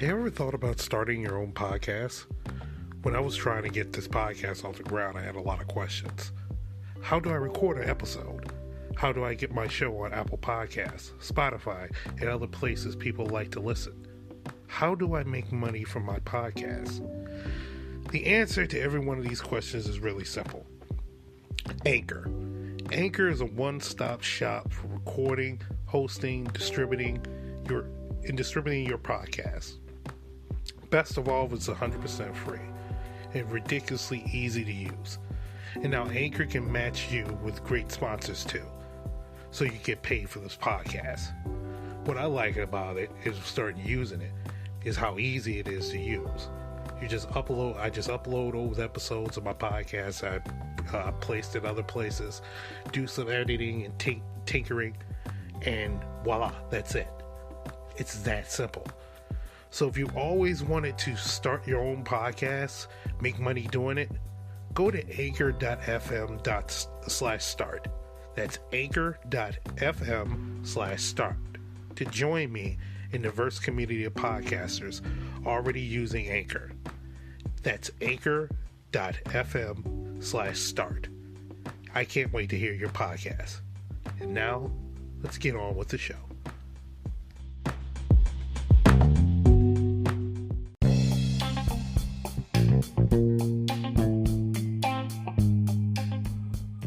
You ever thought about starting your own podcast? When I was trying to get this podcast off the ground, I had a lot of questions. How do I record an episode? How do I get my show on Apple Podcasts, Spotify, and other places people like to listen? How do I make money from my podcast? The answer to every one of these questions is really simple. Anchor. Anchor is a one-stop shop for recording, hosting, distributing your podcast. Best of all, it's 100% free and ridiculously easy to use. And now Anchor can match you with great sponsors too, so you get paid for this podcast. What I like about it is starting using it is how easy it is to use. I just upload old episodes of my podcast. I placed it other places, do some editing and tinkering, and voila, that's it. It's that simple. So if you always wanted to start your own podcast, make money doing it, go to anchor.fm/start. That's anchor.fm/start to join me in the diverse community of podcasters already using Anchor. That's anchor.fm/start. I can't wait to hear your podcast. And now, let's get on with the show.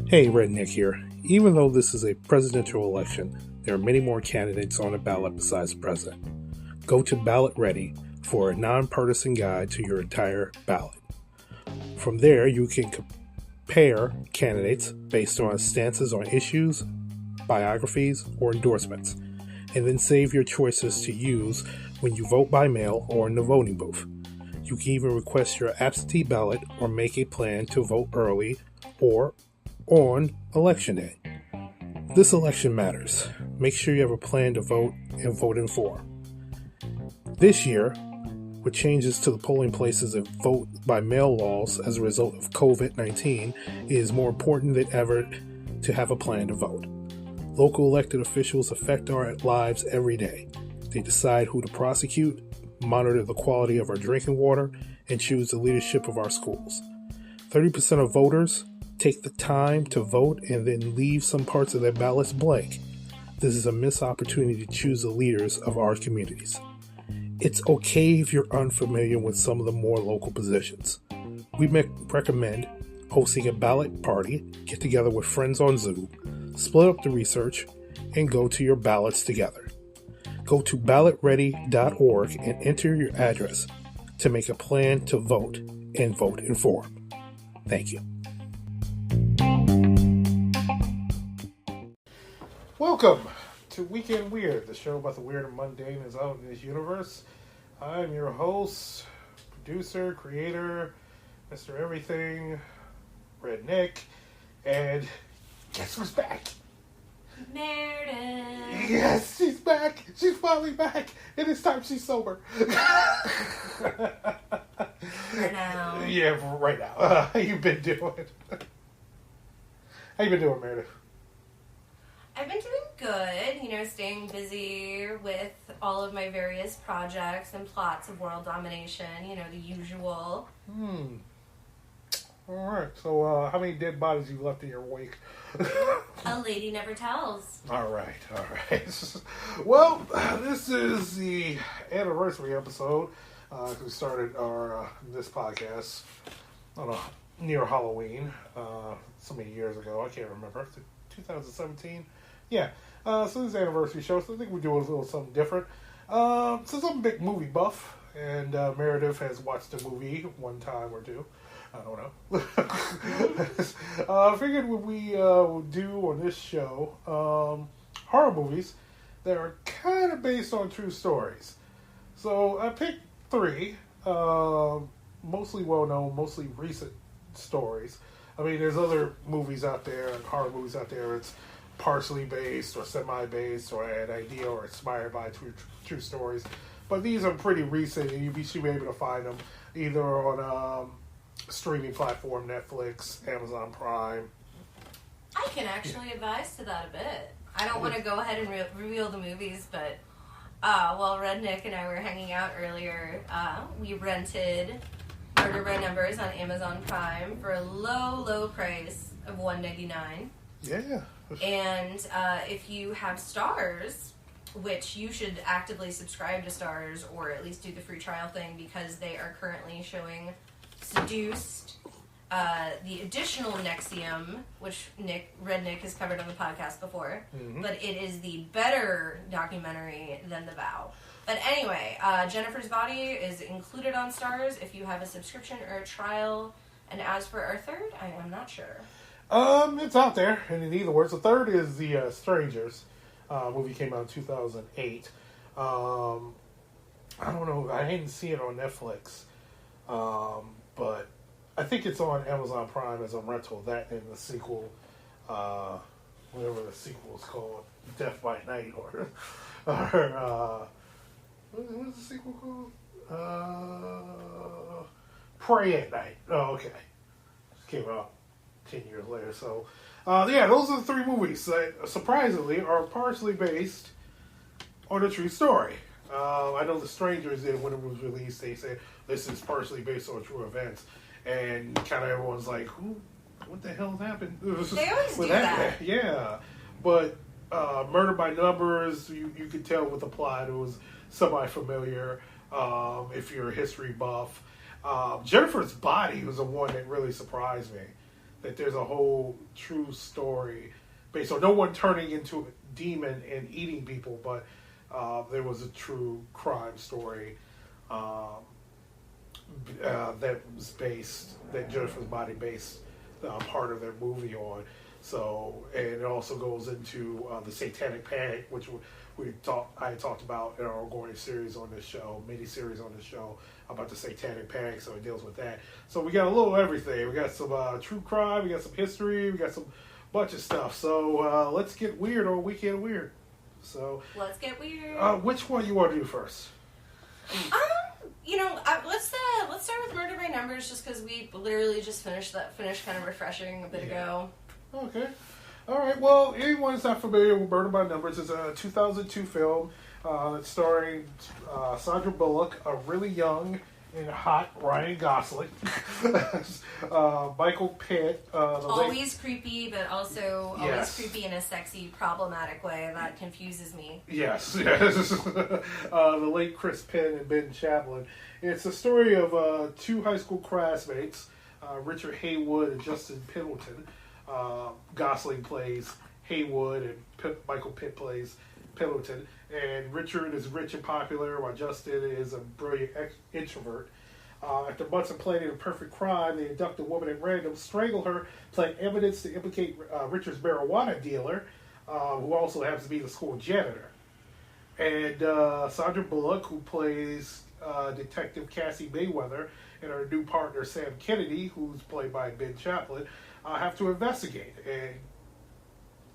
Hey, RedNivk here. Even though this is a presidential election, there are many more candidates on the ballot besides the president. Go to Ballot Ready for a nonpartisan guide to your entire ballot. From there, you can compare candidates based on stances on issues, biographies, or endorsements, and then save your choices to use when you vote by mail or in the voting booth. You can even request your absentee ballot or make a plan to vote early or on election day. This election matters. Make sure you have a plan to vote and vote informed. This year, with changes to the polling places and vote by mail laws as a result of COVID-19, it is more important than ever to have a plan to vote. Local elected officials affect our lives every day. They decide who to prosecute, monitor the quality of our drinking water, and choose the leadership of our schools. 30% of voters take the time to vote and then leave some parts of their ballots blank. This is a missed opportunity to choose the leaders of our communities. It's okay if you're unfamiliar with some of the more local positions. We recommend hosting a ballot party, get together with friends on Zoom, split up the research, and go to your ballots together. Go to ballotready.org and enter your address to make a plan to vote and vote informed. Thank you. Welcome to Weekend Weird, the show about the weird and mundane is out in this universe. I'm your host, producer, creator, Mr. Everything, RedNivk, and guess who's back? Meredith. Yes, she's back. She's finally back, and this time she's sober. Right now. Yeah, right now. How you been doing? How you been doing, Meredith? I've been doing good, staying busy with all of my various projects and plots of world domination, the usual. Alright, so how many dead bodies you left in your wake? A lady never tells. Alright. Well, this is the anniversary episode. We started this podcast near Halloween, so many years ago. I can't remember. 2017? Yeah. So this is the anniversary show, so I think we're doing a little something different. Since I'm a big movie buff, and Meredith has watched the movie one time or two. I don't know. I figured what we would do on this show, horror movies that are kind of based on true stories. So I picked 3, mostly well-known, mostly recent stories. I mean, there's other movies out there, horror movies out there, it's partially based or semi-based or an idea or inspired by true stories. But these are pretty recent, and you should be able to find them either on streaming platform, Netflix, Amazon Prime. I can actually advise to that a bit. I don't want to go ahead and reveal the movies, but While RedNivk and I were hanging out earlier, we rented Murder by Numbers on Amazon Prime for a low price of $1.99. Yeah. And if you have Stars, which you should actively subscribe to Stars or at least do the free trial thing because they are currently showing Seduced, the additional Nexium, which RedNivk has covered on the podcast before, but it is the better documentary than The Vow. But anyway, Jennifer's Body is included on Stars if you have a subscription or a trial. And as for our third, I am not sure. It's out there, and in either words, the third is The Strangers. Movie came out in 2008. I don't know, I didn't see it on Netflix, but I think it's on Amazon Prime as a rental. That and the sequel, whatever the sequel is called, Death by Night, or what's the sequel called? Pray at Night. Oh, okay. Just came out 10 years later. So, those are the three movies that surprisingly are partially based on a true story. I know The Strangers did when it was released. They said this is partially based on true events, and kind of everyone's like, what the hell happened? They always do that. Yeah, but Murder by Numbers, you could tell with the plot, it was semi-familiar if you're a history buff. Jennifer's Body was the one that really surprised me. That there's a whole true story based on no one turning into a demon and eating people, but there was a true crime story that was that Jennifer's Body based part of their movie on. So, and it also goes into the Satanic Panic, which I talked about in our ongoing series on this show, mini-series on this show about the Satanic Panic, so it deals with that. So we got a little everything. We got some true crime, we got some history, we got some bunch of stuff. So let's get weird on Weekend Weird. So let's get weird. Which one you want to do first? Let's start with Murder by Numbers, just because we literally just finished kind of refreshing a bit ago. Okay. All right. Well, anyone who's not familiar with Murder by Numbers, is a 2002 film starring Sandra Bullock, a really young and hot Ryan Gosling, Michael Pitt. Always creepy, but also always creepy in a sexy, problematic way that confuses me. Yes. The late Chris Penn and Ben Chaplin. It's a story of two high school classmates, Richard Haywood and Justin Pendleton. Gosling plays Haywood and Michael Pitt plays Pendleton. And Richard is rich and popular, while Justin is a brilliant introvert. After months of planning a perfect crime, they abduct a woman at random, strangle her, plant evidence to implicate Richard's marijuana dealer, who also happens to be the school janitor. And Sandra Bullock, who plays Detective Cassie Mayweather, and her new partner Sam Kennedy, who's played by Ben Chaplin, have to investigate. And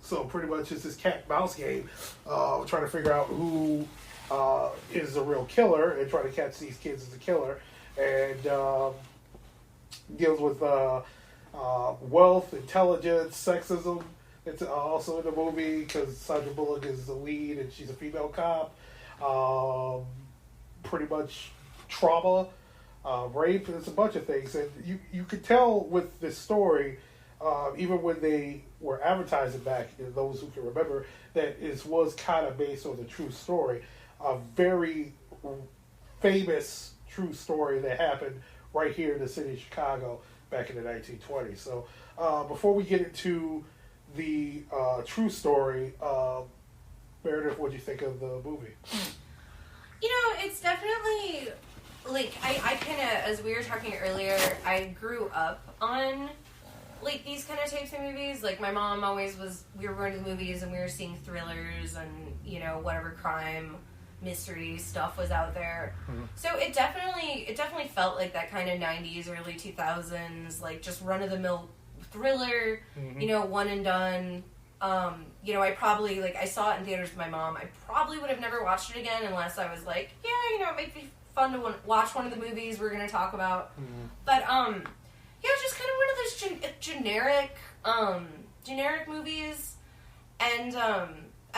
so pretty much it's this cat-mouse game, trying to figure out who is the real killer and trying to catch these kids as the killer. And deals with wealth, intelligence, sexism. It's also in the movie because Sandra Bullock is the lead and she's a female cop. Pretty much trauma, rape, it's a bunch of things. And you could tell with this story, even when they were advertising back, those who can remember, that it was kind of based on the true story. A very famous true story that happened right here in the city of Chicago back in the 1920s. So before we get into the true story, Meredith, what do you think of the movie? It's definitely, like, I kind of, as we were talking earlier, I grew up on, like, these kind of types of movies. Like, my mom always we were going to the movies and we were seeing thrillers and, whatever crime, mystery stuff was out there. Mm-hmm. So it definitely felt like that kind of 90s, early 2000s, like, just run-of-the-mill thriller, mm-hmm. One and done. I probably, I saw it in theaters with my mom. I probably would have never watched it again unless I was like, it might be fun to watch one of the movies we're going to talk about. Mm-hmm. But, just kind of one of those generic movies. And,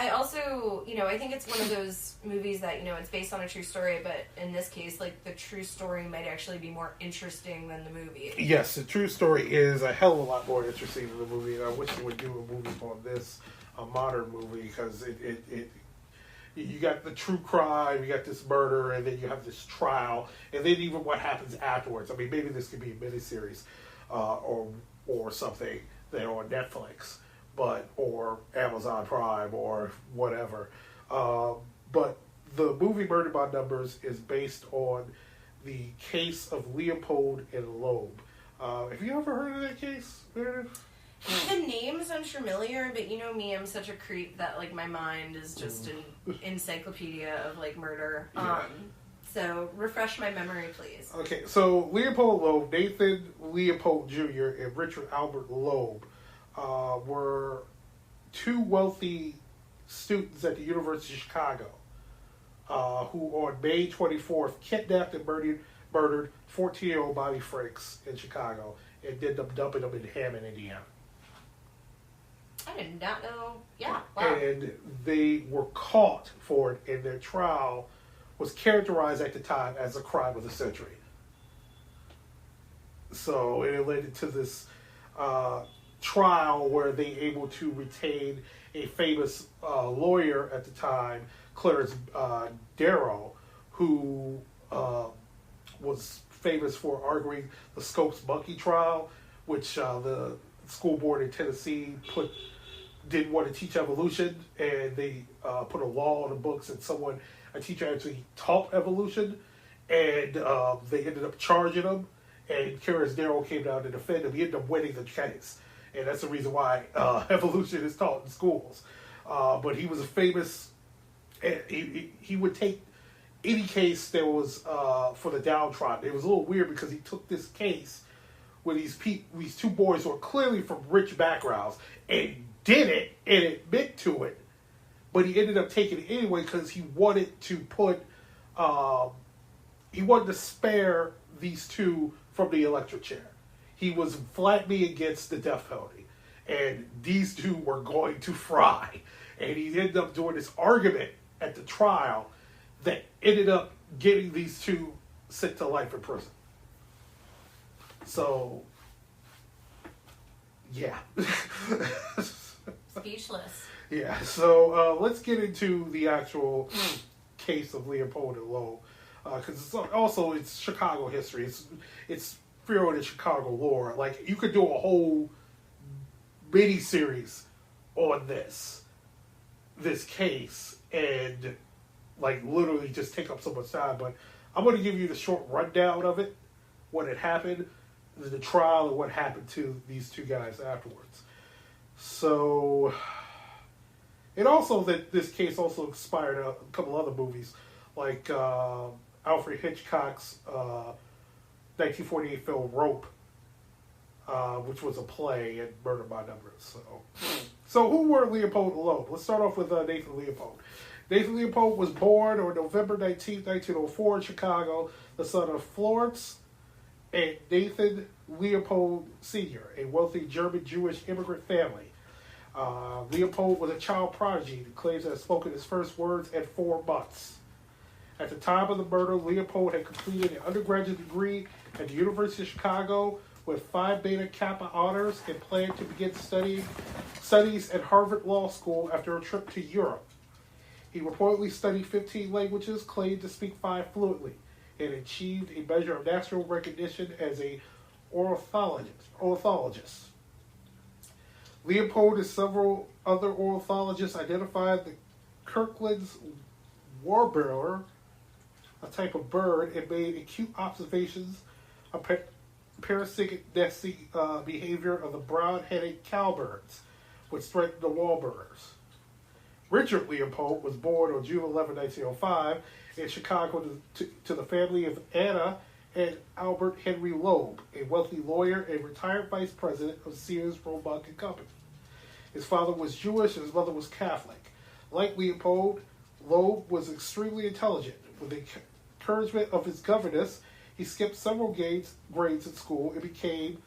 I also, I think it's one of those movies that, it's based on a true story, but in this case, like, the true story might actually be more interesting than the movie. Yes, the true story is a hell of a lot more interesting than the movie, and I wish they would do a movie on this, a modern movie, because you got the true crime, you got this murder, and then you have this trial, and then even what happens afterwards. I mean, maybe this could be a miniseries, or something that on Netflix, or Amazon Prime or whatever. But the movie Murder by Numbers is based on the case of Leopold and Loeb. Have you ever heard of that case, Meredith? The name sounds familiar, but you know me, I'm such a creep that, like, my mind is just an encyclopedia of, like, murder. Yeah. So refresh my memory, please. Okay, so Leopold Loeb, Nathan Leopold Jr., and Richard Albert Loeb were two wealthy students at the University of Chicago who on May 24th kidnapped and murdered 14-year-old Bobby Franks in Chicago and ended up dumping them in Hammond, Indiana. I did not know. Yeah, wow. And they were caught for it, and their trial was characterized at the time as a crime of the century. So it led to this trial where they able to retain a famous lawyer at the time, Clarence Darrow, who was famous for arguing the Scopes Monkey trial, which the school board in Tennessee didn't want to teach evolution, and they put a law on the books, and a teacher actually taught evolution, and they ended up charging him, and Clarence Darrow came down to defend him. He ended up winning the case, and that's the reason why evolution is taught in schools. But he was a famous, he would take any case that was for the downtrodden. It was a little weird because he took this case with these two boys who are clearly from rich backgrounds and did it and admit to it, but he ended up taking it anyway because he wanted to spare these two from the electric chair. He was flatly against the death penalty, and these two were going to fry. And he ended up doing this argument at the trial that ended up getting these two sent to life in prison. So, yeah. Speechless. Yeah, so let's get into the actual case of Leopold and Loeb, because it's Chicago history. It's feared in Chicago lore. Like, you could do a whole mini series on this case and like literally just take up so much time. But I'm going to give you the short rundown of it, what had happened, the trial, and what happened to these two guys afterwards. So, and also that this case also inspired a couple other movies, like Alfred Hitchcock's 1948 film Rope, which was a play, and Murder by Numbers. So who were Leopold and Loeb? Let's start off with Nathan Leopold. Nathan Leopold was born on November 19, 1904 in Chicago, the son of Florence and Nathan Leopold Sr., a wealthy German-Jewish immigrant family. Leopold was a child prodigy and claims to have spoken his first words at 4 months. At the time of the murder, Leopold had completed an undergraduate degree at the University of Chicago with Phi Beta Kappa honors and planned to begin studies at Harvard Law School after a trip to Europe. He reportedly studied 15 languages, claimed to speak 5 fluently, and achieved a measure of national recognition as a ornithologist. Leopold and several other ornithologists identified the Kirkland's warbler, a type of bird, and made acute observations of parasitic nesting behavior of the brown-headed cowbirds, which threatened the warbirds. Richard Leopold was born on June 11, 1905, in Chicago to the family of Anna and Albert Henry Loeb, a wealthy lawyer and retired vice president of Sears, Roebuck and Company. His father was Jewish and his mother was Catholic. Like Leopold, Loeb was extremely intelligent. With the encouragement of his governess, he skipped several grades in school and became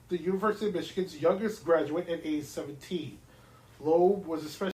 the University of Michigan's youngest graduate at age 17. Loeb was especially